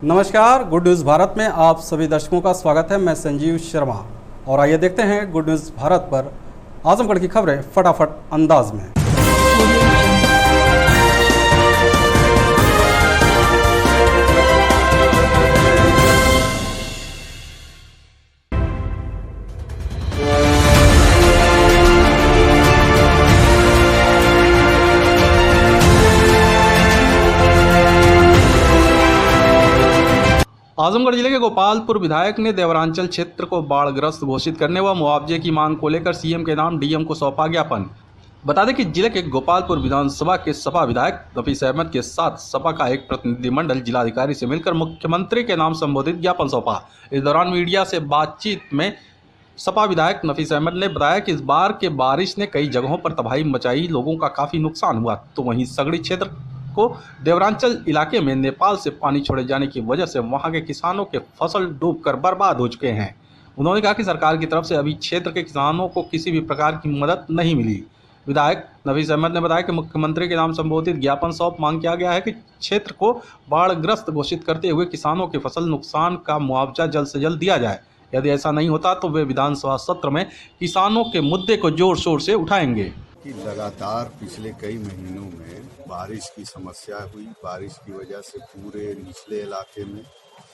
नमस्कार, good news Bharat में आप सभी दर्शकों का स्वागत है। मैं संजीव शर्मा और आइए देखते हैं गुड न्यूज़ भारत पर आजमगढ़ की खबरें फटाफट अंदाज में। आजमगढ़ जिले के गोपालपुर विधायक ने देवरांचल क्षेत्र को बाढ़ग्रस्त घोषित करने व मुआवजे की मांग को लेकर सीएम के नाम डीएम को सौंपा ज्ञापन। बता दें कि जिले के गोपालपुर विधानसभा के सपा विधायक नफीस अहमद के साथ सपा का एक प्रतिनिधिमंडल जिलाधिकारी से मिलकर मुख्यमंत्री के नाम संबोधित ज्ञापन सौंपा। इस दौरान मीडिया से बातचीत में सपा विधायक नफीस अहमद ने बताया कि इस बार के बारिश ने कई जगहों पर तबाही मचाई, लोगों का काफी नुकसान हुआ। तो वहीं सगड़ी क्षेत्र को देवरांचल इलाके में नेपाल से पानी छोड़े जाने की वजह से वहां के किसानों के फसल डूबकर बर्बाद हो चुके हैं। उन्होंने कहा कि सरकार की तरफ से अभी क्षेत्र के किसानों को किसी भी प्रकार की मदद नहीं मिली। विधायक नफीस अहमद ने बताया कि मुख्यमंत्री के नाम संबोधित ज्ञापन सौंप मांग किया गया है कि क्षेत्र को बाढ़ग्रस्त घोषित करते हुए किसानों के फसल नुकसान का मुआवजा जल्द से जल्द दिया जाए। यदि ऐसा नहीं होता तो वे विधानसभा सत्र में किसानों के मुद्दे को जोर शोर से उठाएंगे। कि लगातार पिछले कई महीनों में बारिश की समस्या हुई। बारिश की वजह से पूरे निचले इलाके में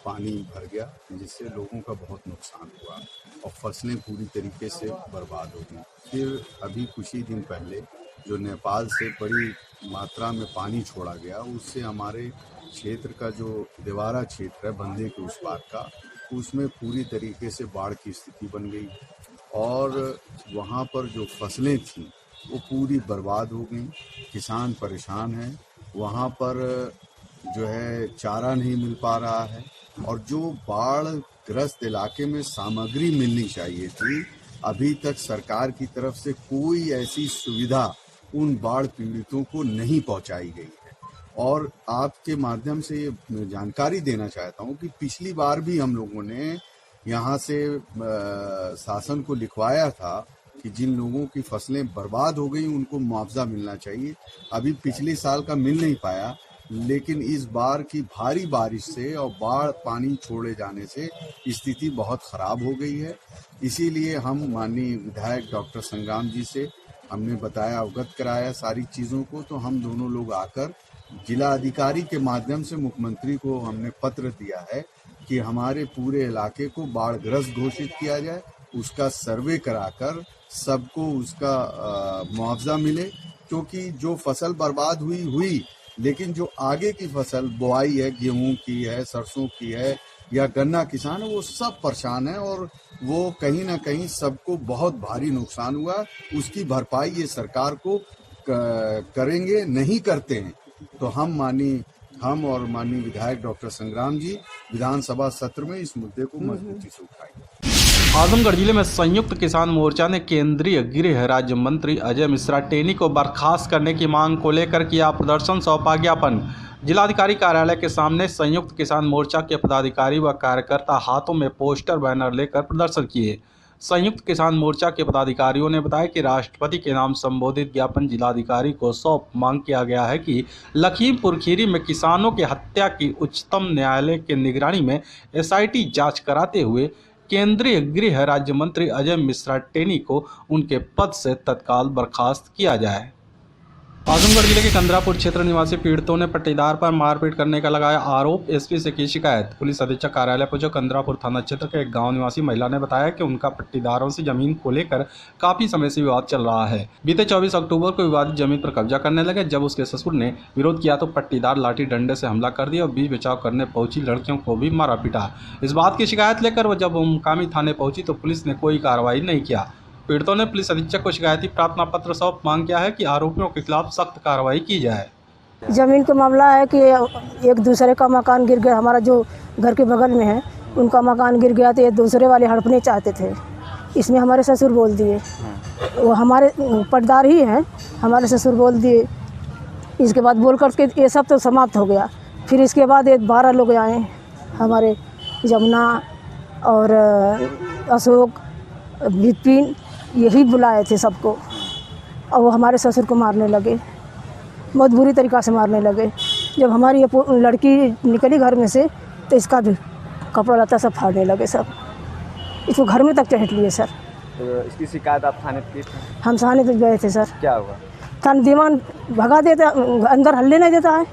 पानी भर गया, जिससे लोगों का बहुत नुकसान हुआ और फसलें पूरी तरीके से बर्बाद हो गई। फिर अभी कुछ ही दिन पहले जो नेपाल से बड़ी मात्रा में पानी छोड़ा गया, उससे हमारे क्षेत्र का जो देवारा क्षेत्र है बंधे के उस पार का, उसमें पूरी तरीके से बाढ़ की स्थिति बन गई और वहाँ पर जो फसलें थीं वो पूरी बर्बाद हो गई। किसान परेशान हैं, वहाँ पर जो है चारा नहीं मिल पा रहा है और जो बाढ़ ग्रस्त इलाके में सामग्री मिलनी चाहिए थी, अभी तक सरकार की तरफ से कोई ऐसी सुविधा उन बाढ़ पीड़ितों को नहीं पहुंचाई गई है। और आपके माध्यम से ये जानकारी देना चाहता हूं कि पिछली बार भी हम लोगों ने यहाँ से शासन को लिखवाया था कि जिन लोगों की फसलें बर्बाद हो गई उनको मुआवजा मिलना चाहिए। अभी पिछले साल का मिल नहीं पाया, लेकिन इस बार की भारी बारिश से और बाढ़ पानी छोड़े जाने से स्थिति बहुत खराब हो गई है। इसीलिए हम माननीय विधायक डॉक्टर संग्राम जी से हमने बताया, अवगत कराया सारी चीज़ों को। तो हम दोनों लोग आकर जिला अधिकारी के माध्यम से मुख्यमंत्री को हमने पत्र दिया है कि हमारे पूरे इलाके को बाढ़ग्रस्त घोषित किया जाए, उसका सर्वे कराकर सबको उसका मुआवजा मिले। क्योंकि जो फसल बर्बाद हुई, लेकिन जो आगे की फसल बुआई है, गेहूं की है, सरसों की है या गन्ना किसान है, वो सब परेशान है और वो कहीं ना कहीं सबको बहुत भारी नुकसान हुआ। उसकी भरपाई ये सरकार को करेंगे, नहीं करते हैं तो हम और माननीय विधायक डॉक्टर संग्राम जी विधानसभा सत्र में इस मुद्दे को मजबूती से उठाएंगे। आजमगढ़ जिले में संयुक्त किसान मोर्चा ने केंद्रीय गृह राज्य मंत्री अजय मिश्रा टेनी को बर्खास्त करने की मांग को लेकर किया प्रदर्शन, सौंपा ज्ञापन। जिलाधिकारी कार्यालय के सामने संयुक्त किसान मोर्चा के पदाधिकारी व कार्यकर्ता हाथों में पोस्टर बैनर लेकर प्रदर्शन किए। संयुक्त किसान मोर्चा के पदाधिकारियों ने बताया कि राष्ट्रपति के नाम संबोधित ज्ञापन जिलाधिकारी को सौंप मांग किया गया है कि लखीमपुर खीरी में किसानों की हत्या की उच्चतम न्यायालय के निगरानी में एसआईटी जांच कराते हुए केंद्रीय गृह राज्य मंत्री अजय मिश्रा टेनी को उनके पद से तत्काल बर्खास्त किया जाए। आजमगढ़ जिले के कंदरापुर क्षेत्र निवासी पीड़ितों ने पट्टीदार पर मारपीट करने का लगाया आरोप, एसपी से की शिकायत। पुलिस अधीक्षक कार्यालय पहुंचे कंदरापुर थाना क्षेत्र के एक गांव निवासी महिला ने बताया कि उनका पट्टीदारों से जमीन को लेकर काफी समय से विवाद चल रहा है। बीते 24 अक्टूबर को विवादित जमीन पर कब्जा करने लगे। जब उसके ससुर ने विरोध किया तो पट्टीदार लाठी डंडे से हमला कर दिया और बीच बचाव करने पहुंची लड़कियों को भी मारा पीटा। इस बात की शिकायत लेकर वह जब मुकामी थाने पहुंची तो पुलिस ने कोई कार्रवाई नहीं किया। पीड़ितों ने पुलिस अधीक्षक को शिकायती प्रार्थना पत्र सौंप मांग किया है कि आरोपियों के खिलाफ सख्त कार्रवाई की जाए। जमीन का मामला है कि एक दूसरे का मकान गिर गया, हमारा जो घर के बगल में है उनका मकान गिर गया तो ये दूसरे वाले हड़पने चाहते थे। इसमें हमारे ससुर बोल दिए, वो हमारे पट्टीदार ही हैं, हमारे ससुर बोल दिए। इसके बाद बोल कर के ये सब तो समाप्त हो गया। फिर इसके बाद ये 12 लोग आए, हमारे जमुना और अशोक विपिन, यही बुलाए थे सबको और वो हमारे ससुर को मारने लगे, बहुत बुरी तरीक़ा से मारने लगे। जब हमारी ये लड़की निकली घर में से तो इसका भी कपड़ा लत्ता सब फाड़ने लगे सब, इसको घर में तक चढ़ लिए सर। तो इसकी शिकायत आप थाने पे की थी? हम थाने पे गए थे सर, क्या हुआ? थाना दीवान भगा देता, अंदर हल्ले नहीं देता है।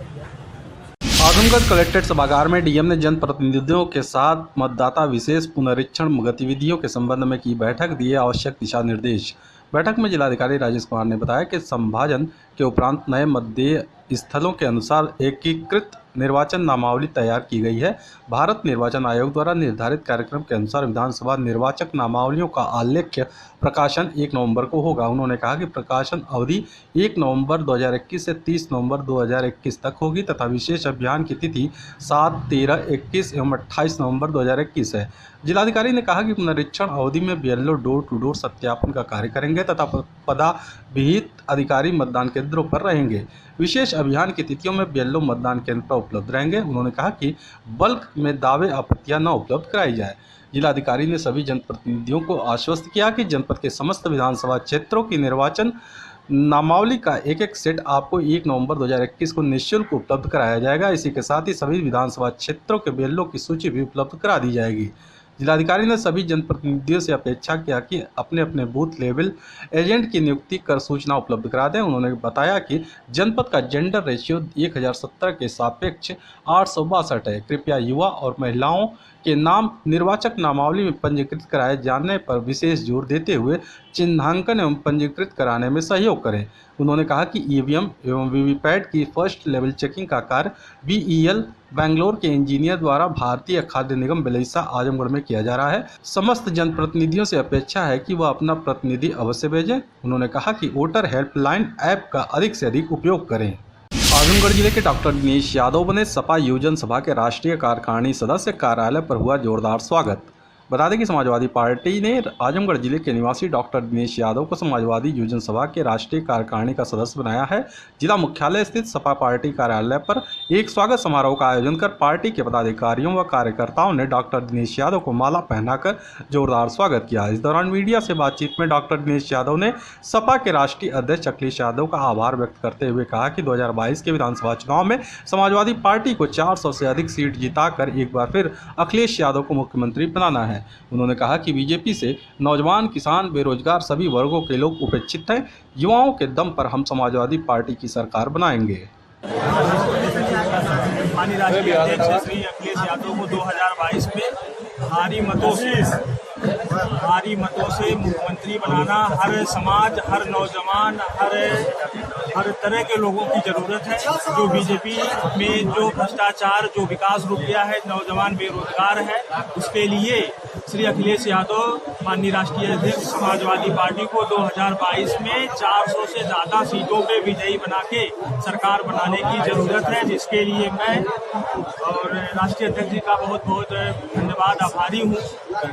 आजमगढ़ कलेक्ट्रेट सभागार में डीएम ने जनप्रतिनिधियों के साथ मतदाता विशेष पुनरीक्षण गतिविधियों के संबंध में की बैठक, दिए आवश्यक दिशा निर्देश। बैठक में जिलाधिकारी राजेश कुमार ने बताया कि संभाजन के उपरांत नए मतदेय स्थलों के अनुसार एकीकृत निर्वाचन नामावली तैयार की गई है। भारत निर्वाचन आयोग द्वारा निर्धारित कार्यक्रम के अनुसार विधानसभा निर्वाचक नामावलियों का आलेख्य प्रकाशन 1 नवंबर को होगा। उन्होंने कहा कि प्रकाशन अवधि 1 नवंबर 2021 से 30 नवंबर 2021 तक होगी तथा विशेष अभियान की तिथि 7, 13, 21 एवं 28 नवंबर 2021 है। जिलाधिकारी ने कहा कि पुनरीक्षण अवधि में बीएलओ डोर टू डोर सत्यापन का कार्य करेंगे तथा पदाभिहित अधिकारी मतदान केंद्रों पर रहेंगे। विशेष अभियान की तिथियों में बीएलओ मतदान केंद्र पर उपलब्ध रहेंगे। उन्होंने कहा कि बल्क में दावे आपत्तियां न उपलब्ध कराई जाए। जिलाधिकारी ने सभी जनप्रतिनिधियों को आश्वस्त किया कि जनपद के समस्त विधानसभा क्षेत्रों की निर्वाचन नामावली का एक सेट आपको 1 नवंबर 2021 को निःशुल्क उपलब्ध कराया जाएगा। इसी के साथ ही सभी विधानसभा क्षेत्रों के बीएलओ की सूची भी उपलब्ध करा दी जाएगी। जिलाधिकारी ने सभी जनप्रतिनिधियों से अपेक्षा किया कि अपने अपने बूथ लेवल एजेंट की नियुक्ति कर सूचना उपलब्ध करा दें। उन्होंने बताया कि जनपद का जेंडर रेशियो 1017 के सापेक्ष 862 है। कृपया युवा और महिलाओं के नाम निर्वाचक नामावली में पंजीकृत कराए जाने पर विशेष जोर देते हुए चिन्हांकन एवं पंजीकृत कराने में सहयोग करें। उन्होंने कहा कि ईवीएम एवं वीवीपैट की फर्स्ट लेवल चेकिंग का कार्य बीईएल बेंगलोर के इंजीनियर द्वारा भारतीय खाद्य निगम बिलैसा आजमगढ़ में किया जा रहा है। समस्त जनप्रतिनिधियों से अपेक्षा है कि वह अपना प्रतिनिधि अवश्य भेजें। उन्होंने कहा कि वोटर हेल्पलाइन ऐप का अधिक से अधिक उपयोग करें। आजमगढ़ जिले के डॉक्टर दिनेश यादव बने सपा युवजन सभा के राष्ट्रीय कार्यकारिणी सदस्य। कार्यालय पर हुआ जोरदार स्वागत। बता दें कि समाजवादी पार्टी ने आजमगढ़ जिले के निवासी डॉक्टर दिनेश यादव को समाजवादी युवजन सभा के राष्ट्रीय कार्यकारिणी का सदस्य बनाया है। जिला मुख्यालय स्थित सपा पार्टी कार्यालय पर एक स्वागत समारोह का आयोजन कर पार्टी के पदाधिकारियों व कार्यकर्ताओं ने डॉक्टर दिनेश यादव को माला पहनाकर जोरदार स्वागत किया। इस दौरान मीडिया से बातचीत में डॉक्टर दिनेश यादव ने सपा के राष्ट्रीय अध्यक्ष अखिलेश यादव का आभार व्यक्त करते हुए कहा कि 2022 के विधानसभा चुनाव में समाजवादी पार्टी को 400 से अधिक सीट जिताकर एक बार फिर अखिलेश यादव को मुख्यमंत्री बनाना है। उन्होंने कहा कि बीजेपी से नौजवान, किसान, बेरोजगार सभी वर्गों के लोग उपेक्षित हैं। युवाओं के दम पर हम समाजवादी पार्टी की सरकार बनाएंगे। माननीय राष्ट्रीय अध्यक्ष श्री अखिलेश यादव को 2022 में भारी मतों से मुख्यमंत्री बनाना हर समाज, हर नौजवान, हर तरह के लोगों की जरूरत है। जो बीजेपी में जो भ्रष्टाचार, जो विकास रुक गया है, नौजवान बेरोजगार है, उसके लिए श्री अखिलेश यादव माननीय राष्ट्रीय अध्यक्ष समाजवादी पार्टी को 2022 में 400 से ज़्यादा सीटों पे विजयी बना के सरकार बनाने की जरूरत है, जिसके लिए मैं और राष्ट्रीय अध्यक्ष जी का बहुत बहुत धन्यवाद आभारी हूँ,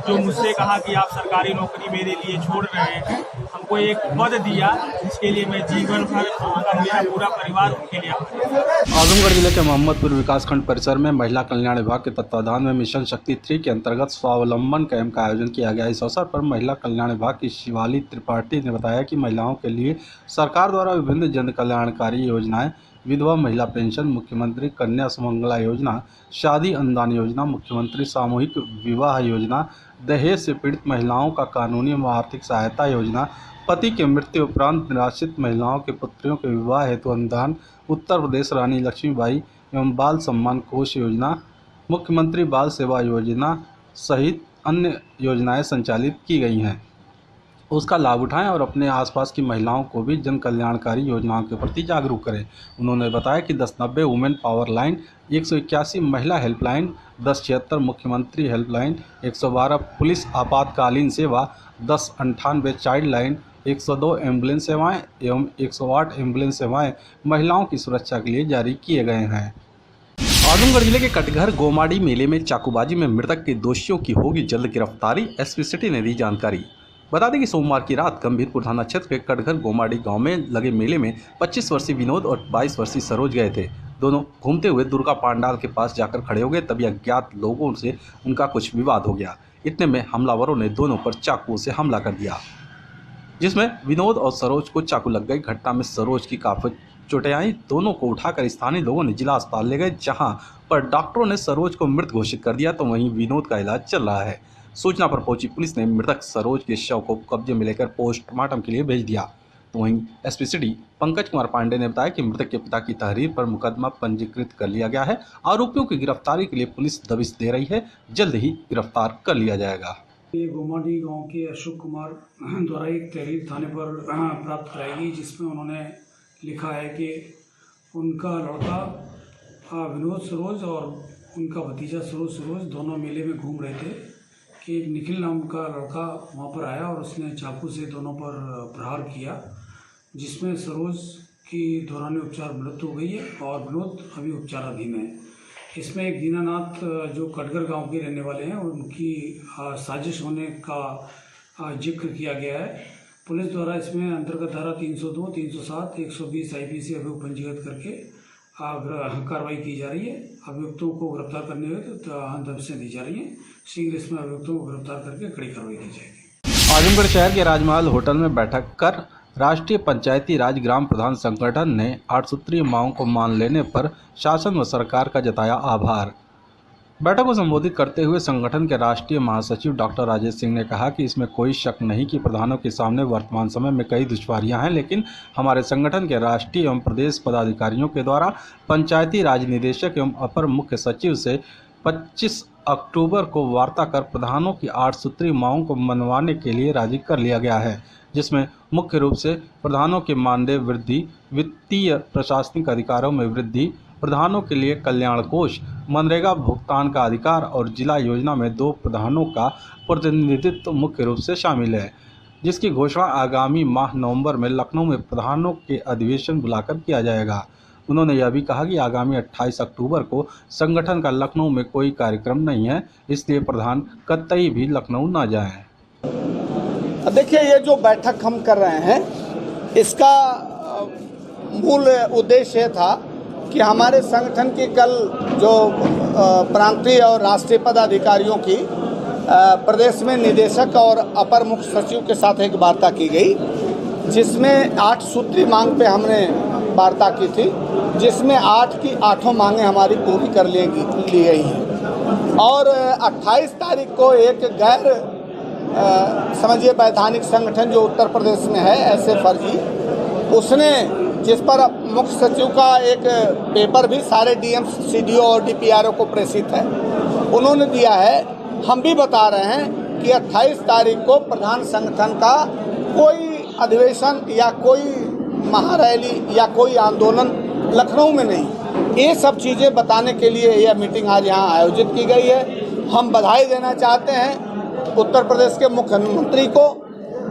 जो मुझसे कहा कि आप सरकारी नौकरी मेरे लिए छोड़ रहे हैं, हमको एक पद दिया, इसके लिए मैं जीवन भर मेरा पूरा परिवार उनके लिए आजमगढ़ जिले के मोहम्मदपुर विकासखंड परिसर में महिला कल्याण विभाग के तत्वाधान में मिशन शक्ति 3 के अंतर्गत स्वावलंबन कैंप का आयोजन किया गया। इस अवसर पर महिला कल्याण विभाग की शिवाली त्रिपाठी ने बताया कि महिलाओं के लिए सरकार द्वारा विभिन्न जन कल्याणकारी योजनाएं, विधवा महिला पेंशन, मुख्यमंत्री कन्या सुमंगला योजना, शादी अनुदान योजना, मुख्यमंत्री सामूहिक विवाह योजना, दहेज से पीड़ित महिलाओं का कानूनी व आर्थिक सहायता योजना, पति के मृत्यु उपरांत निराश्रित महिलाओं के पुत्रियों के विवाह हेतु अनुदान, उत्तर प्रदेश रानी लक्ष्मीबाई एवं बाल सम्मान कोष योजना, मुख्यमंत्री बाल सेवा योजना सहित अन्य योजनाएं संचालित की गई हैं। उसका लाभ उठाएं और अपने आसपास की महिलाओं को भी जन कल्याणकारी योजनाओं के प्रति जागरूक करें। उन्होंने बताया कि 1090 वुमेन पावर लाइन, 181 महिला हेल्पलाइन, 1076 मुख्यमंत्री हेल्पलाइन, 112 पुलिस आपातकालीन सेवा, 1098 चाइल्ड लाइन, 102 एम्बुलेंस सेवाएं एवं 108 एम्बुलेंस सेवाएं महिलाओं की सुरक्षा के लिए जारी किए गए हैं। आजमगढ़ जिले के कटघर गोमाड़ी मेले में चाकूबाजी में मृतक के दोषियों की होगी जल्द गिरफ्तारी, एसपी सिटी ने दी जानकारी। बता दें कि सोमवार की रात गंभीरपुर थाना क्षेत्र के कटघर गोमाड़ी गांव में लगे मेले में 25 वर्षीय विनोद और 22 वर्षीय सरोज गए थे। दोनों घूमते हुए दुर्गा पांडाल के पास जाकर खड़े हो गए, तभी अज्ञात लोगों से उनका कुछ विवाद हो गया। इतने में हमलावरों ने दोनों पर चाकुओं से हमला कर दिया, जिसमें विनोद और सरोज को चाकू लग गई। घटना में सरोज की काफी चोटें आई। दोनों को उठाकर स्थानीय लोगों ने जिला अस्पताल ले गए, जहां पर डॉक्टरों ने सरोज को मृत घोषित कर दिया, तो वहीं विनोद का इलाज चल रहा है। सूचना पर पहुंची पुलिस ने मृतक सरोज के शव को कब्जे में लेकर पोस्टमार्टम के लिए भेज दिया। तो वहीं एसपी सिटी पंकज कुमार पांडे ने बताया कि मृतक के पिता की तहरीर पर मुकदमा पंजीकृत कर लिया गया है। आरोपियों की गिरफ्तारी के लिए पुलिस दबिश दे रही है, जल्द ही गिरफ्तार कर लिया जाएगा। ये गोमाडी गांव के अशोक कुमार द्वारा एक तहरीर थाने पर प्राप्त कराई गई, जिसमें उन्होंने लिखा है कि उनका लड़का विनोद सरोज और उनका भतीजा सरोज दोनों मेले में घूम रहे थे कि एक निखिल नाम का लड़का वहां पर आया और उसने चाकू से दोनों पर प्रहार किया, जिसमें सरोज की दौरान उपचार मृत्यु हो गई है और विनोद अभी उपचाराधीन है। इसमें एक दीनानाथ जो कटगर गांव के रहने वाले हैं, उनकी साजिश होने का जिक्र किया गया है। पुलिस द्वारा इसमें अंतर्गत धारा 302, 307, 120 IPC अभियोग पंजीकृत करके कार्रवाई की जा रही है। अभियुक्तों को गिरफ्तार करने में दबिशें दी जा रही हैं। शीघ्र इसमें अभियुक्तों को गिरफ्तार करके कड़ी कार्रवाई की जाएगी। आजमगढ़ शहर के राजमहल होटल में बैठक कर राष्ट्रीय पंचायती राज ग्राम प्रधान संगठन ने 8 सूत्रीय मांगों को मान लेने पर शासन व सरकार का जताया आभार। बैठक को संबोधित करते हुए संगठन के राष्ट्रीय महासचिव डॉक्टर राजेश सिंह ने कहा कि इसमें कोई शक नहीं कि प्रधानों के सामने वर्तमान समय में कई दुश्वारियां हैं, लेकिन हमारे संगठन के राष्ट्रीय एवं प्रदेश पदाधिकारियों के द्वारा पंचायती राज निदेशक एवं अपर मुख्य सचिव से 25 अक्टूबर को वार्ता कर प्रधानों की 8 सूत्रीय मांगों को मनवाने के लिए राजी कर लिया गया है, जिसमें मुख्य रूप से प्रधानों के मानदेय वृद्धि, वित्तीय प्रशासनिक अधिकारों में वृद्धि, प्रधानों के लिए कल्याण कोष, मनरेगा भुगतान का अधिकार और जिला योजना में 2 प्रधानों का प्रतिनिधित्व मुख्य रूप से शामिल है, जिसकी घोषणा आगामी माह नवंबर में लखनऊ में प्रधानों के अधिवेशन बुलाकर किया जाएगा। उन्होंने यह भी कहा कि आगामी 28 अक्टूबर को संगठन का लखनऊ में कोई कार्यक्रम नहीं है, इसलिए प्रधान कतई भी लखनऊ न जाएं। देखिए, ये जो बैठक हम कर रहे हैं, इसका मूल उद्देश्य था कि हमारे संगठन की कल जो प्रांतीय और राष्ट्रीय पदाधिकारियों की प्रदेश में निदेशक और अपर मुख्य सचिव के साथ एक वार्ता की गई, जिसमें 8 सूत्री मांग पे हमने वार्ता की थी, जिसमें 8 की 8 मांगें हमारी पूरी कर ली गई हैं। और 28 तारीख को एक गैर समझिए वैधानिक संगठन जो उत्तर प्रदेश में है, ऐसे फर्जी, उसने जिस पर मुख्य सचिव का एक पेपर भी सारे DM, CDO और DPRO को प्रेषित है, उन्होंने दिया है। हम भी बता रहे हैं कि 28 तारीख को प्रधान संगठन का कोई अधिवेशन या कोई महारैली या कोई आंदोलन लखनऊ में नहीं। ये सब चीज़ें बताने के लिए यह मीटिंग आज यहाँ आयोजित की गई है। हम बधाई देना चाहते हैं उत्तर प्रदेश के मुख्यमंत्री को,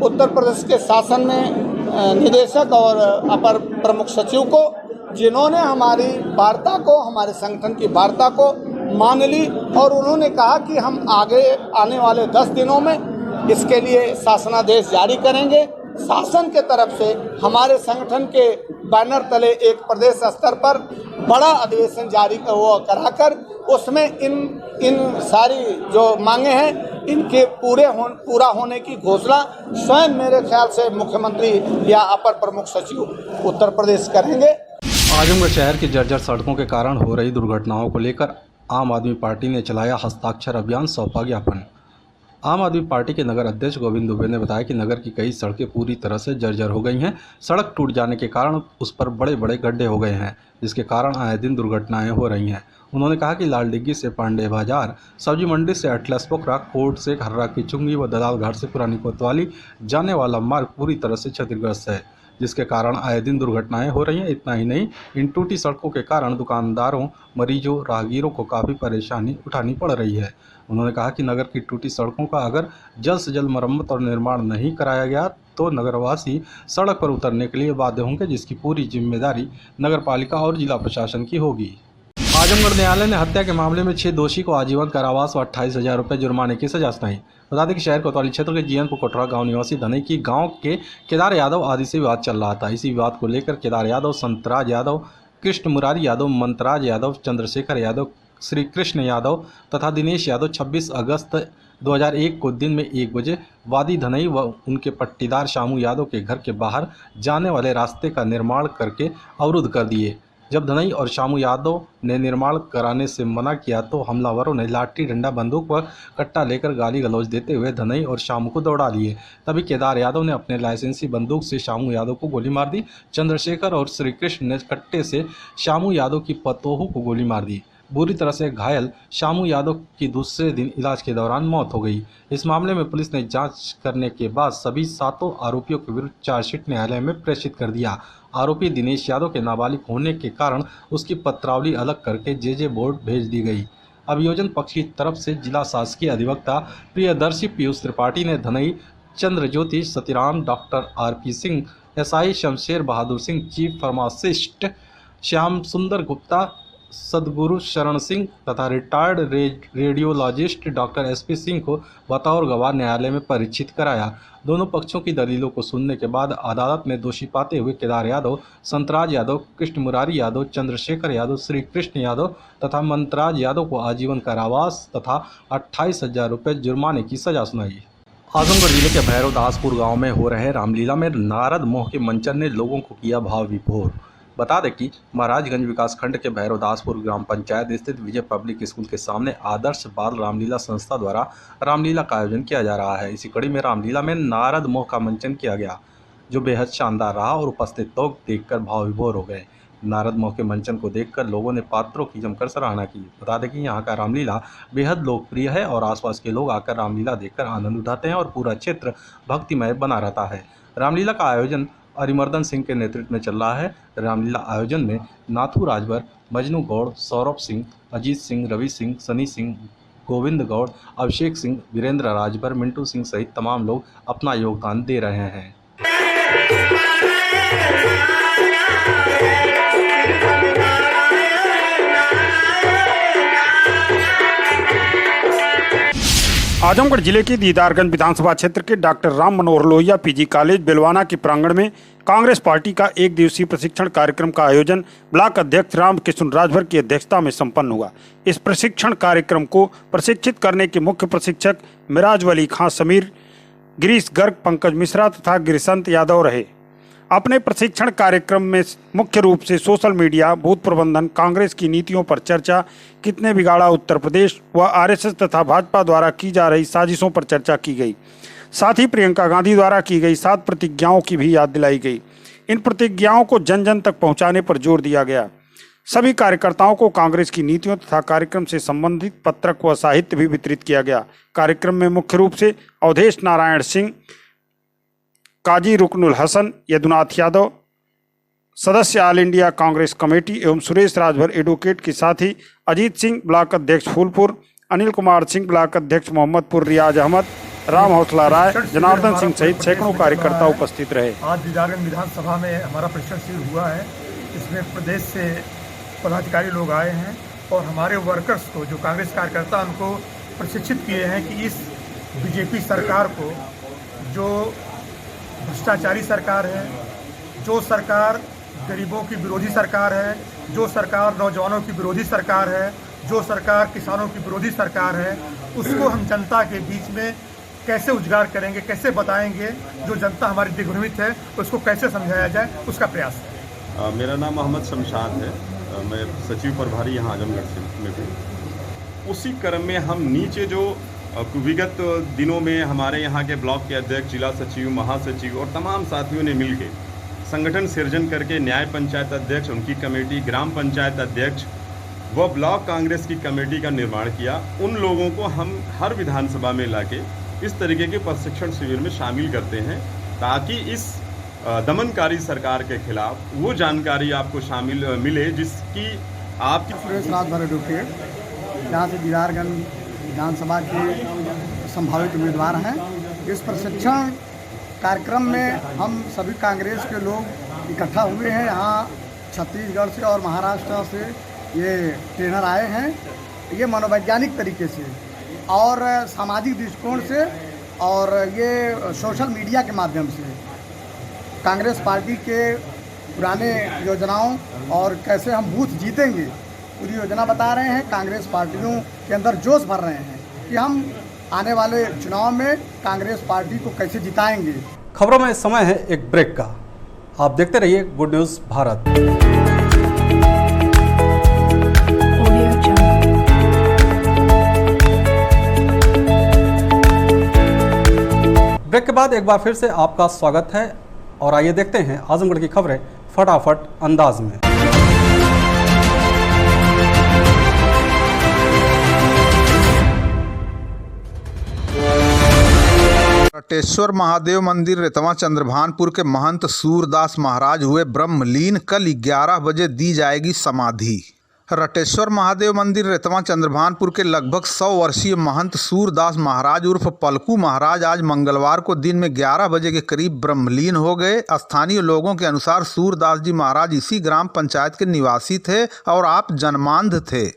उत्तर प्रदेश के शासन में निदेशक और अपर प्रमुख सचिव को, जिन्होंने हमारी वार्ता को, हमारे संगठन की वार्ता को मान ली और उन्होंने कहा कि हम आगे आने वाले 10 दिनों में इसके लिए शासनादेश जारी करेंगे। शासन के तरफ से हमारे संगठन के बैनर तले एक प्रदेश स्तर पर बड़ा अधिवेशन जारी कराकर उसमें इन सारी जो मांगे हैं इनके पूरा होने की घोषणा स्वयं मेरे ख्याल से मुख्यमंत्री या अपर प्रमुख सचिव उत्तर प्रदेश करेंगे। आजमगढ़ शहर की जर्जर सड़कों के कारण हो रही दुर्घटनाओं को लेकर आम आदमी पार्टी ने चलाया हस्ताक्षर अभियान, सौंपा ज्ञापन। आम आदमी पार्टी के नगर अध्यक्ष गोविंद दुबे ने बताया कि नगर की कई सड़कें पूरी तरह से जर्जर हो गई हैं। सड़क टूट जाने के कारण उस पर बड़े बड़े गड्ढे हो गए हैं, जिसके कारण आए दिन दुर्घटनाएं हो रही हैं। उन्होंने कहा कि लालडिग्गी से पांडे बाजार, सब्जी मंडी से अटलस पोखरा, कोर्ट से खर्रा की चुंगी व दलाल घाट से पुरानी कोतवाली जाने वाला मार्ग पूरी तरह से क्षतिग्रस्त है, जिसके कारण आए दिन दुर्घटनाएं हो रही हैं। इतना ही नहीं, इन टूटी सड़कों के कारण दुकानदारों, मरीजों, राहगीरों को काफ़ी परेशानी उठानी पड़ रही है। उन्होंने कहा कि नगर की टूटी सड़कों का अगर जल्द से जल्द मरम्मत और निर्माण नहीं कराया गया तो नगरवासी सड़क पर उतरने के लिए बाध्य होंगे, जिसकी पूरी जिम्मेदारी नगरपालिका और जिला प्रशासन की होगी। आजमगढ़ न्यायालय ने हत्या के मामले में 6 दोषी को आजीवन कारावास व 28,000 रुपये जुर्माने की सजा सुनाई। बता दें कि शहर कोतवाली क्षेत्र के जीएनपुर कोटरा गांव निवासी धनई की गांव के केदार यादव आदि से विवाद चल रहा था। इसी विवाद को लेकर केदार यादव, संतराज यादव, कृष्ण मुरारी यादव, मंतराज यादव, चंद्रशेखर यादव, श्री कृष्ण यादव तथा दिनेश यादव 26 अगस्त 2001 को दिन में 1 बजे वादी धनई व उनके पट्टीदार शामू यादव के घर के बाहर जाने वाले रास्ते का निर्माण करके अवरुद्ध कर दिए। जब धनई और शामू यादव ने निर्माण कराने से मना किया तो हमलावरों ने लाठी डंडा बंदूक व कट्टा लेकर गाली गलौज देते हुए धनई और शामू को दौड़ा लिए। तभी केदार यादव ने अपने लाइसेंसी बंदूक से शामू यादव को गोली मार दी। चंद्रशेखर और श्रीकृष्ण ने कट्टे से शामू यादव की पतोहू को गोली मार दी। बुरी तरह से घायल शामू यादव की दूसरे दिन इलाज के दौरान मौत हो गई। इस मामले में पुलिस ने जांच करने के बाद सभी 7 आरोपियों के विरुद्ध चार्जशीट न्यायालय में प्रेषित कर दिया। आरोपी दिनेश यादव के नाबालिग होने के कारण उसकी पत्रावली अलग करके जेजे बोर्ड भेज दी गई। अभियोजन पक्ष की तरफ से जिला शासकीय अधिवक्ता प्रियदर्शी पीयूष त्रिपाठी ने Dhanai Chandrajyoti Satiram, doctor RP Singh, SI Shamsher Bahadur Singh, chief pharmacist Shyam Sundar Gupta, Sadguru Sharan Singh तथा retired radiologist doctor SP Singh को बतौर गवाह न्यायालय में परिचित कराया। दोनों पक्षों की दलीलों को सुनने के बाद अदालत ने दोषी पाते हुए केदार यादव, संतराज यादव, कृष्ण मुरारी यादव, चंद्रशेखर यादव, श्री कृष्ण यादव तथा मंतराज यादव को आजीवन कारावास तथा 28,000 रुपये जुर्माने की सजा सुनाई। आजमगढ़ जिले के भैरवदासपुर गांव में हो रहे रामलीला में नारद मोह के मंचन ने लोगों को किया भाव विभोर। बता दें कि महाराजगंज विकासखंड के भैरवदासपुर ग्राम पंचायत स्थित विजय पब्लिक स्कूल के सामने आदर्श बाल रामलीला संस्था द्वारा रामलीला का आयोजन किया जा रहा है। इसी कड़ी में रामलीला में नारद मोह का मंचन किया गया, जो बेहद शानदार रहा और उपस्थित लोग देखकर भाव विभोर हो गए। नारद मोह के मंचन को देखकर लोगों ने पात्रों की जमकर सराहना की। बता दें कि यहाँ का रामलीला बेहद लोकप्रिय है और आसपास के लोग आकर रामलीला देखकर आनंद उठाते हैं और पूरा क्षेत्र भक्तिमय बना रहता है। रामलीला का आयोजन अरिमर्दन सिंह के नेतृत्व में चल रहा है। रामलीला आयोजन में नाथू राजभर, मजनू गौड़, सौरभ सिंह, अजीत सिंह, रवि सिंह, सनी सिंह, गोविंद गौड़, अभिषेक सिंह, वीरेंद्र राजभर, मिंटू सिंह सहित तमाम लोग अपना योगदान दे रहे हैं। आजमगढ़ जिले के दीदारगंज विधानसभा क्षेत्र के doctor Ram Manohar Lohia PG college बेलवाना के प्रांगण में कांग्रेस पार्टी का 1 दिवसीय प्रशिक्षण कार्यक्रम का आयोजन ब्लॉक अध्यक्ष रामकृष्ण राजभर की अध्यक्षता में संपन्न हुआ। इस प्रशिक्षण कार्यक्रम को प्रशिक्षित करने के मुख्य प्रशिक्षक मिराज वली खां समीर, गिरीश गर्ग, पंकज मिश्रा तथा गिरिशंत यादव रहे। अपने प्रशिक्षण कार्यक्रम में मुख्य रूप से सोशल मीडिया, बूथ प्रबंधन, कांग्रेस की नीतियों पर चर्चा, कितने बिगाड़ा उत्तर प्रदेश व आरएसएस तथा भाजपा द्वारा की जा रही साजिशों पर चर्चा की गई। साथ ही प्रियंका गांधी द्वारा की गई 7 प्रतिज्ञाओं की भी याद दिलाई गई। इन प्रतिज्ञाओं को जन जन तक पहुंचाने पर जोर दिया गया। सभी कार्यकर्ताओं को कांग्रेस की नीतियों तथा कार्यक्रम से संबंधित पत्रक व साहित्य भी वितरित किया गया। कार्यक्रम में मुख्य रूप से अवधेश नारायण सिंह, काजी रुकनुल हसन, यदुनाथ यादव, सदस्य ऑल इंडिया कांग्रेस कमेटी एवं सुरेश राजभर एडवोकेट के साथ ही अजीत सिंह ब्लॉक अध्यक्ष फूलपुर, अनिल कुमार सिंह ब्लॉक अध्यक्ष मोहम्मदपुर, रियाज अहमद, राम हौसला राय, जनार्दन सिंह सहित सैकड़ों कार्यकर्ता उपस्थित रहे। आज दीदारगंज विधानसभा में हमारा प्रशिक्षण शुरू हुआ है। इसमें प्रदेश से पदाधिकारी लोग आए हैं और हमारे वर्कर्स को, जो कांग्रेस कार्यकर्ता, उनको प्रशिक्षित किए हैं कि इस बीजेपी सरकार को, जो भ्रष्टाचारी सरकार है, जो सरकार गरीबों की विरोधी सरकार है, जो सरकार नौजवानों की विरोधी सरकार है, जो सरकार किसानों की विरोधी सरकार है, उसको हम जनता के बीच में कैसे उजागर करेंगे, कैसे बताएंगे, जो जनता हमारी दिग्भ्रमित है उसको कैसे समझाया जाए, उसका प्रयास है। मेरा नाम मोहम्मद शमशाद है। मैं सचिव प्रभारी यहाँ आजमगढ़ से में हूँ। उसी क्रम में हम नीचे जो विगत दिनों में हमारे यहाँ के ब्लॉक के अध्यक्ष, जिला सचिव, महासचिव और तमाम साथियों ने मिलकर संगठन सृजन करके न्याय पंचायत अध्यक्ष, उनकी कमेटी, ग्राम पंचायत अध्यक्ष व ब्लॉक कांग्रेस की कमेटी का निर्माण किया। उन लोगों को हम हर विधानसभा में लाके इस तरीके के प्रशिक्षण शिविर में शामिल करते हैं, ताकि इस दमनकारी सरकार के खिलाफ वो जानकारी आपको शामिल मिले जिसकी आपकी। सुरेश राजभर एडवोकेट, यहाँ से दीदारगंज विधानसभा के संभावित उम्मीदवार हैं। इस प्रशिक्षण कार्यक्रम में हम सभी कांग्रेस के लोग इकट्ठा हुए हैं। यहाँ छत्तीसगढ़ से और महाराष्ट्र से ये ट्रेनर आए हैं। ये मनोवैज्ञानिक तरीके से और सामाजिक दृष्टिकोण से और ये सोशल मीडिया के माध्यम से कांग्रेस पार्टी के पुराने योजनाओं और कैसे हम बूथ जीतेंगे पूरी योजना बता रहे हैं। कांग्रेस पार्टियों के अंदर जोश भर रहे हैं कि हम आने वाले चुनाव में कांग्रेस पार्टी को कैसे जिताएंगे। खबरों में समय है एक ब्रेक का। आप देखते रहिए गुड न्यूज़ भारत। ब्रेक के बाद एक बार फिर से आपका स्वागत है और आइए देखते हैं आजमगढ़ की खबरें फटाफट अंदाज में। रटेश्वर महादेव मंदिर रेतवा चंद्रभानपुर के महंत सूरदास महाराज हुए ब्रह्मलीन। कल 11 बजे दी जाएगी समाधि। रटेश्वर महादेव मंदिर रेतवा चंद्रभानपुर के लगभग 100 वर्षीय महंत सूरदास महाराज उर्फ पलकू महाराज आज मंगलवार को दिन में 11 बजे के करीब ब्रह्मलीन हो गए। स्थानीय लोगों के अनुसार सूरदास जी महाराज इसी ग्राम पंचायत के निवासी थे और आप जन्मांध थे।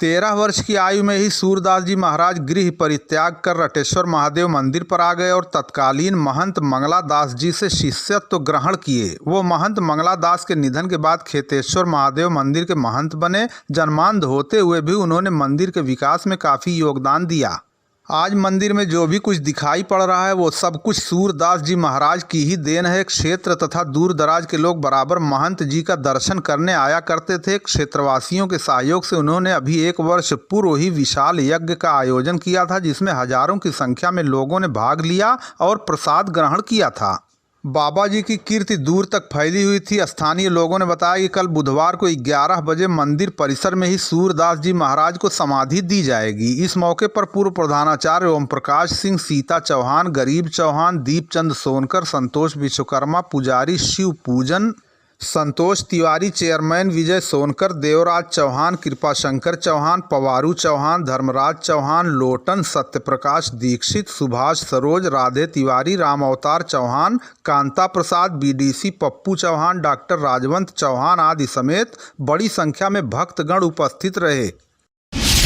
13 वर्ष की आयु में ही सूरदास जी महाराज गृह परित्याग कर रटेश्वर महादेव मंदिर पर आ गए और तत्कालीन महंत मंगला दास जी से शिष्यत्व ग्रहण किए। वो महंत मंगला दास के निधन के बाद खेतेश्वर महादेव मंदिर के महंत बने। जन्मांध होते हुए भी उन्होंने मंदिर के विकास में काफ़ी योगदान दिया। आज मंदिर में जो भी कुछ दिखाई पड़ रहा है वो सब कुछ सूरदास जी महाराज की ही देन है। क्षेत्र तथा दूर दराज के लोग बराबर महंत जी का दर्शन करने आया करते थे। क्षेत्रवासियों के सहयोग से उन्होंने अभी 1 वर्ष पूर्व ही विशाल यज्ञ का आयोजन किया था, जिसमें हजारों की संख्या में लोगों ने भाग लिया और प्रसाद ग्रहण किया था। बाबा जी की कीर्ति दूर तक फैली हुई थी। स्थानीय लोगों ने बताया कि कल बुधवार को 11 बजे मंदिर परिसर में ही सूरदास जी महाराज को समाधि दी जाएगी। इस मौके पर पूर्व प्रधानाचार्य ओम प्रकाश सिंह, सीता चौहान, गरीब चौहान, दीपचंद सोनकर, संतोष विश्वकर्मा, पुजारी शिव पूजन, संतोष तिवारी, चेयरमैन विजय सोनकर, देवराज चौहान, कृपाशंकर चौहान, पवारू चौहान, धर्मराज चौहान, लोटन, सत्यप्रकाश दीक्षित, सुभाष सरोज, राधे तिवारी, राम अवतार चौहान, कांता प्रसाद, बीडीसी पप्पू चौहान, डॉक्टर राजवंत चौहान आदि समेत बड़ी संख्या में भक्तगण उपस्थित रहे।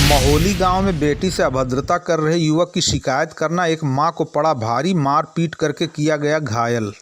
महोली गांव में बेटी से अभद्रता कर रहे युवक की शिकायत करना एक मां को पड़ा भारी। मारपीट करके किया गया घायल।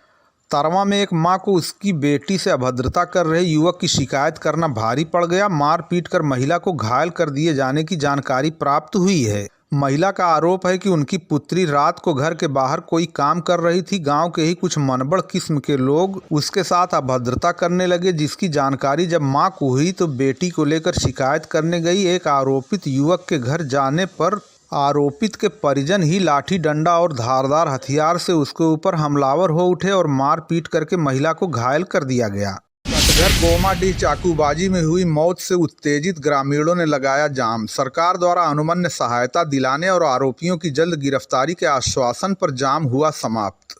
तरवा में एक मां को उसकी बेटी से अभद्रता कर रहे युवक की शिकायत करना भारी पड़ गया। मारपीट कर महिला को घायल कर दिए जाने की जानकारी प्राप्त हुई है। महिला का आरोप है कि उनकी पुत्री रात को घर के बाहर कोई काम कर रही थी। गांव के ही कुछ मनबड़ किस्म के लोग उसके साथ अभद्रता करने लगे, जिसकी जानकारी जब मां को हुई तो बेटी को लेकर शिकायत करने गई। एक आरोपित युवक के घर जाने पर आरोपित के परिजन ही लाठी डंडा और धारदार हथियार से उसके ऊपर हमलावर हो उठे और मारपीट करके महिला को घायल कर दिया गया। कटघर गोमाडीह चाकूबाजी में हुई मौत से उत्तेजित ग्रामीणों ने लगाया जाम। सरकार द्वारा अनुमन्य सहायता दिलाने और आरोपियों की जल्द गिरफ्तारी के आश्वासन पर जाम हुआ समाप्त।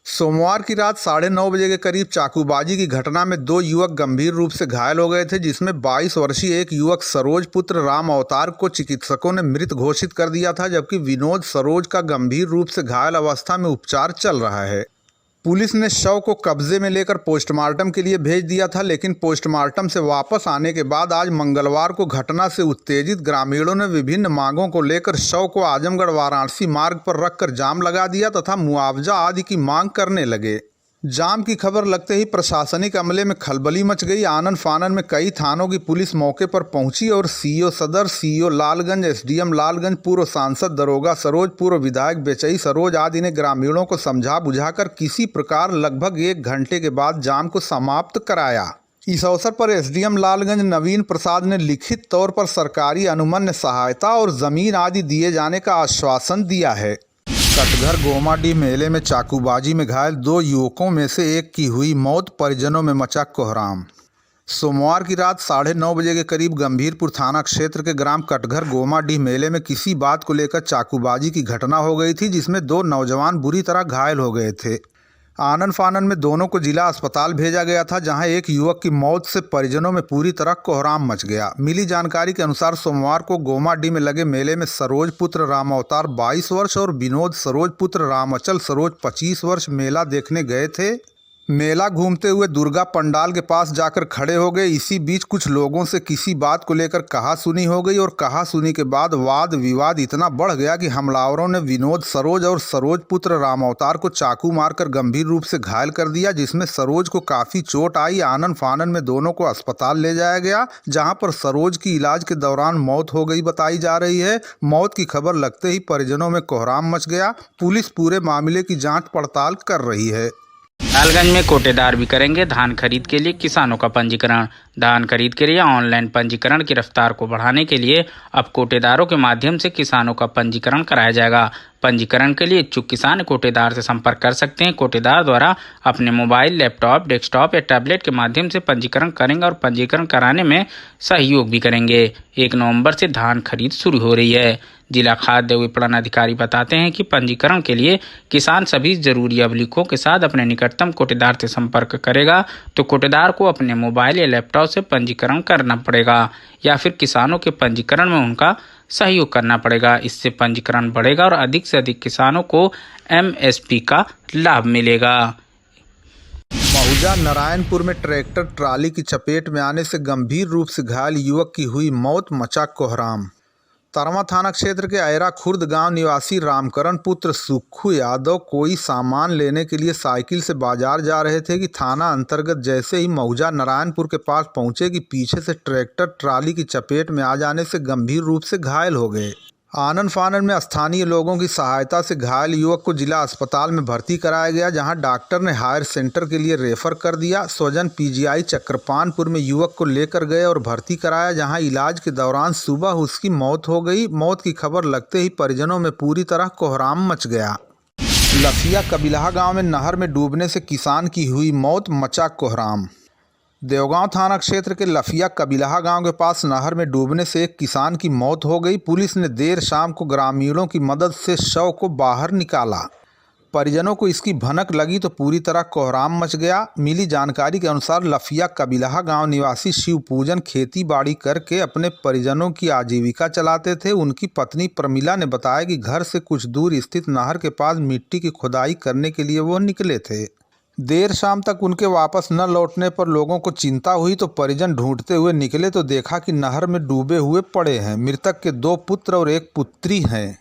सोमवार की रात 9:30 बजे के करीब चाकूबाजी की घटना में 2 युवक गंभीर रूप से घायल हो गए थे, जिसमें 22 वर्षीय एक युवक सरोज पुत्र राम अवतार को चिकित्सकों ने मृत घोषित कर दिया था, जबकि विनोद सरोज का गंभीर रूप से घायल अवस्था में उपचार चल रहा है। पुलिस ने शव को कब्जे में लेकर पोस्टमार्टम के लिए भेज दिया था, लेकिन पोस्टमार्टम से वापस आने के बाद आज मंगलवार को घटना से उत्तेजित ग्रामीणों ने विभिन्न मांगों को लेकर शव को आजमगढ़ वाराणसी मार्ग पर रखकर जाम लगा दिया तथा मुआवजा आदि की मांग करने लगे। जाम की खबर लगते ही प्रशासनिक अमले में खलबली मच गई। आनन फानन में कई थानों की पुलिस मौके पर पहुंची और सीओ सदर, सीओ लालगंज, एसडीएम लालगंज, पूर्व सांसद दरोगा सरोज, पूर्व विधायक बेचई सरोज आदि ने ग्रामीणों को समझा बुझाकर किसी प्रकार लगभग 1 घंटे के बाद जाम को समाप्त कराया। इस अवसर पर एसडीएम लालगंज नवीन प्रसाद ने लिखित तौर पर सरकारी अनुमन्य सहायता और जमीन आदि दिए जाने का आश्वासन दिया है। कटघर गोमाडीह मेले में चाकूबाजी में घायल 2 युवकों में से एक की हुई मौत, परिजनों में मचा कोहराम। सोमवार की रात 9:30 बजे के करीब गंभीरपुर थाना क्षेत्र के ग्राम कटघर गोमाडीह मेले में किसी बात को लेकर चाकूबाजी की घटना हो गई थी, जिसमें 2 नौजवान बुरी तरह घायल हो गए थे। आनन फानन में दोनों को जिला अस्पताल भेजा गया था, जहां एक युवक की मौत से परिजनों में पूरी तरह कोहराम मच गया। मिली जानकारी के अनुसार सोमवार को गोमाडीह में लगे मेले में सरोज पुत्र राम अवतार 22 वर्ष और विनोद सरोज पुत्र रामअचल सरोज 25 वर्ष मेला देखने गए थे। मेला घूमते हुए दुर्गा पंडाल के पास जाकर खड़े हो गए। इसी बीच कुछ लोगों से किसी बात को लेकर कहासुनी हो गई और कहासुनी के बाद वाद विवाद इतना बढ़ गया कि हमलावरों ने विनोद सरोज और सरोज पुत्र राम अवतार को चाकू मारकर गंभीर रूप से घायल कर दिया, जिसमें सरोज को काफ़ी चोट आई। आनन फानन में दोनों को अस्पताल ले जाया गया, जहां पर सरोज की इलाज के दौरान मौत हो गई बताई जा रही है। मौत की खबर लगते ही परिजनों में कोहराम मच गया। पुलिस पूरे मामले की जाँच पड़ताल कर रही है। लालगंज में कोटेदार भी करेंगे धान खरीद के लिए किसानों का पंजीकरण। धान खरीद के लिए ऑनलाइन पंजीकरण की रफ्तार को बढ़ाने के लिए अब कोटेदारों के माध्यम से किसानों का पंजीकरण कराया जाएगा। पंजीकरण के लिए इच्छुक किसान कोटेदार से संपर्क कर सकते हैं। कोटेदार द्वारा अपने मोबाइल, लैपटॉप, डेस्कटॉप या टैबलेट के माध्यम से पंजीकरण करेंगे और पंजीकरण कराने में सहयोग भी करेंगे। 1 नवंबर से धान खरीद शुरू हो रही है। जिला खाद्य विपणन अधिकारी बताते हैं कि पंजीकरण के लिए किसान सभी जरूरी अभिलेखों के साथ अपने निकटतम कोटेदार से संपर्क करेगा तो कोटेदार को अपने मोबाइल या लैपटॉप से पंजीकरण करना पड़ेगा या फिर किसानों के पंजीकरण में उनका सहयोग करना पड़ेगा। इससे पंजीकरण बढ़ेगा और अधिक से अधिक किसानों को MSP का लाभ मिलेगा। महुजा नारायणपुर में ट्रैक्टर ट्राली की चपेट में आने से गंभीर रूप से घायल युवक की हुई मौत, मचा कोहराम। तरमा थाना क्षेत्र के ऐरा खुर्द गांव निवासी रामकरण पुत्र सुक्खू यादव कोई सामान लेने के लिए साइकिल से बाजार जा रहे थे कि थाना अंतर्गत जैसे ही महुजा नारायणपुर के पास पहुंचे कि पीछे से ट्रैक्टर ट्राली की चपेट में आ जाने से गंभीर रूप से घायल हो गए। आनन फानन में स्थानीय लोगों की सहायता से घायल युवक को जिला अस्पताल में भर्ती कराया गया, जहां डॉक्टर ने हायर सेंटर के लिए रेफर कर दिया। स्वजन PGI चक्रपानपुर में युवक को लेकर गए और भर्ती कराया, जहां इलाज के दौरान सुबह उसकी मौत हो गई। मौत की खबर लगते ही परिजनों में पूरी तरह कोहराम मच गया। लफिया कबिलहा गाँव में नहर में डूबने से किसान की हुई मौत, मचा कोहराम। देवगांव थाना क्षेत्र के लफिया कबिलहा गांव के पास नहर में डूबने से एक किसान की मौत हो गई। पुलिस ने देर शाम को ग्रामीणों की मदद से शव को बाहर निकाला। परिजनों को इसकी भनक लगी तो पूरी तरह कोहराम मच गया। मिली जानकारी के अनुसार लफिया कबिलहा गांव निवासी शिव पूजन खेती बाड़ी करके अपने परिजनों की आजीविका चलाते थे। उनकी पत्नी प्रमिला ने बताया कि घर से कुछ दूर स्थित नहर के पास मिट्टी की खुदाई करने के लिए वो निकले थे। देर शाम तक उनके वापस न लौटने पर लोगों को चिंता हुई तो परिजन ढूंढते हुए निकले तो देखा कि नहर में डूबे हुए पड़े हैं। मृतक के 2 पुत्र और 1 पुत्री हैं।